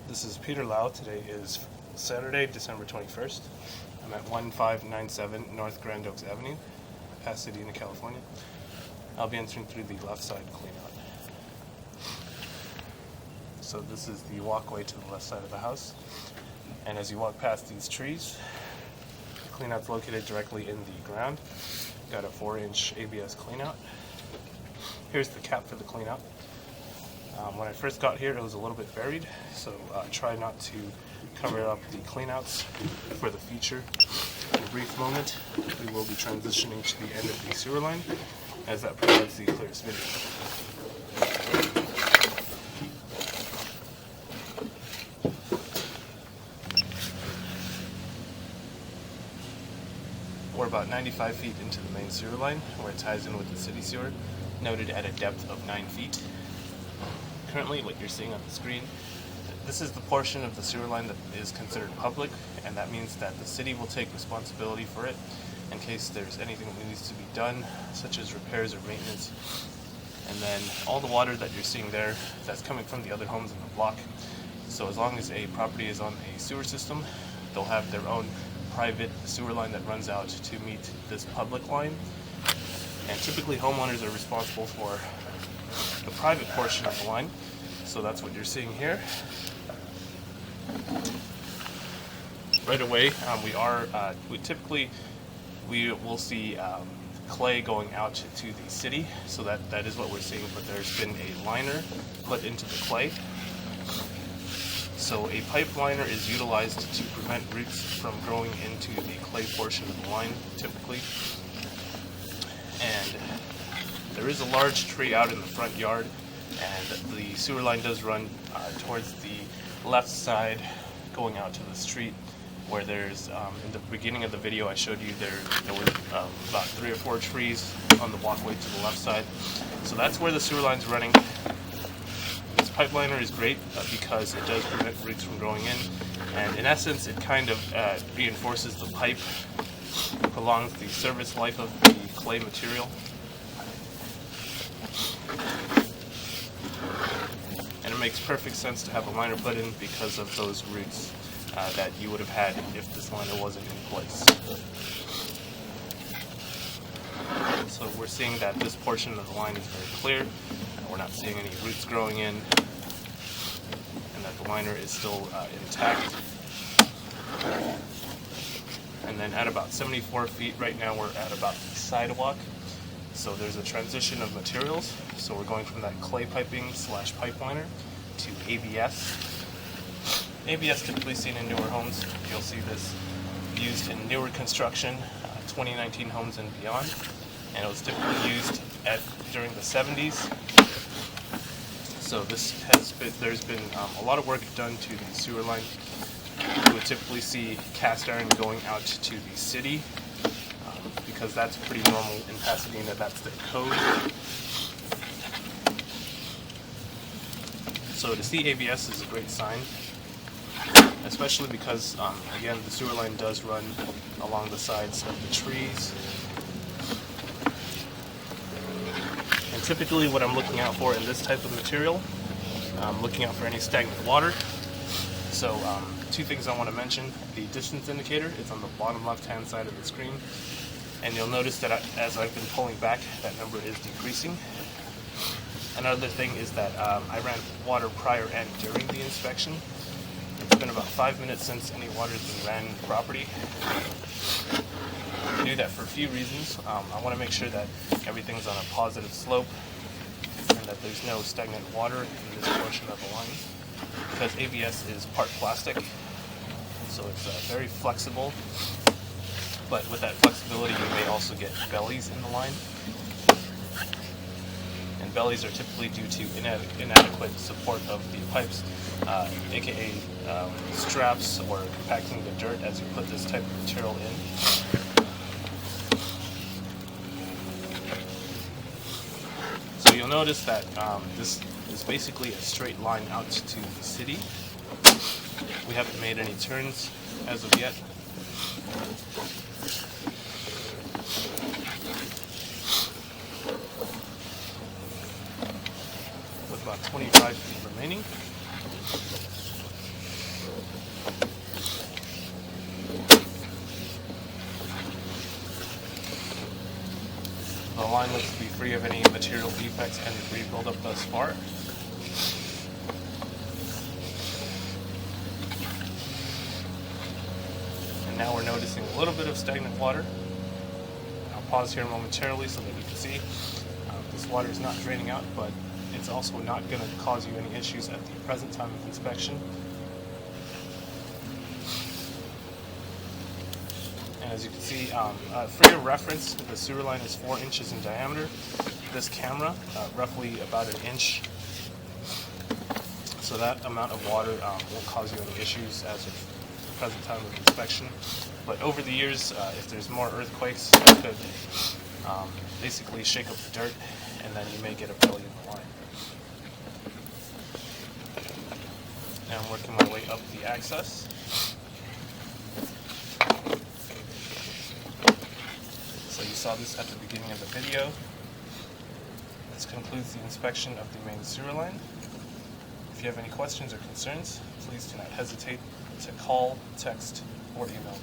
This is Peter Lau. Today is Saturday, December 21st. I'm at 1597 North Grand Oaks Avenue, Pasadena, California. I'll be entering through the left side cleanout. So this is the walkway to the left side of the house. And as you walk past these trees, the cleanout's located directly in the ground. Got a 4-inch ABS cleanout. Here's the cap for the cleanout. When I first got here, it was a little bit buried, so try not to cover up the cleanouts for the future. In a brief moment, we will be transitioning to the end of the sewer line, as that provides the clearest video. We're about 95 feet into the main sewer line, where it ties in with the city sewer, noted at a depth of 9 feet. Currently, what you're seeing on the screen, this is the portion of the sewer line that is considered public, and that means that the city will take responsibility for it in case there's anything that needs to be done, such as repairs or maintenance. And then all the water that you're seeing there, that's coming from the other homes in the block. So as long as a property is on a sewer system, they'll have their own private sewer line that runs out to meet this public line. And typically homeowners are responsible for the private portion of the line, so that's what you're seeing here. Right away, we will see clay going out to the city, so that is what we're seeing. But there's been a liner put into the clay, so a pipe liner is utilized to prevent roots from growing into the clay portion of the line, typically. And there is a large tree out in the front yard, and the sewer line does run towards the left side, going out to the street, where there's, in the beginning of the video I showed you, there were about 3 or 4 trees on the walkway to the left side. So that's where the sewer line's running. This pipe liner is great because it does prevent roots from growing in, and in essence it kind of reinforces the pipe, prolongs the service life of the clay material. And it makes perfect sense to have a liner put in because of those roots that you would have had if this liner wasn't in place. So we're seeing that this portion of the line is very clear. We're not seeing any roots growing in, and that the liner is still intact. And then at about 74 feet right now, we're at about the sidewalk. So there's a transition of materials. So we're going from that clay piping / pipe liner to ABS. ABS typically seen in newer homes. You'll see this used in newer construction, 2019 homes and beyond. And it was typically used during the 70s. So there's been a lot of work done to the sewer line. You would typically see cast iron going out to the city, because that's pretty normal in Pasadena. That's the code. So to see ABS is a great sign, especially because, again, the sewer line does run along the sides of the trees. And typically what I'm looking out for in this type of material, I'm looking out for any stagnant water. So 2 things I want to mention. The distance indicator is on the bottom left-hand side of the screen. And you'll notice that as I've been pulling back, that number is decreasing. Another thing is that I ran water prior and during the inspection. It's been about 5 minutes since any water's been ran in the property. I do that for a few reasons. I want to make sure that everything's on a positive slope and that there's no stagnant water in this portion of the line, because ABS is part plastic, so it's very flexible. But with that flexibility, you may also get bellies in the line. And bellies are typically due to inadequate support of the pipes, aka straps, or compacting the dirt as you put this type of material in. So you'll notice that this is basically a straight line out to the city. We haven't made any turns as of yet. With about 25 feet remaining. line looks to be free of any material defects and debris buildup thus far. And now we're noticing a little bit of stagnant water. I'll pause here momentarily so that you can see this water is not draining out, but it's also not going to cause you any issues at the present time of inspection. And as you can see, for your reference, the sewer line is 4 inches in diameter. This camera, roughly about an inch. So that amount of water won't cause you any issues as of the present time of inspection. But over the years, if there's more earthquakes, that could basically shake up the dirt, and then you may get a failure in the line. Now I'm working my way up the access. So you saw this at the beginning of the video. This concludes the inspection of the main sewer line. If you have any questions or concerns, please do not hesitate to call, text, or email me.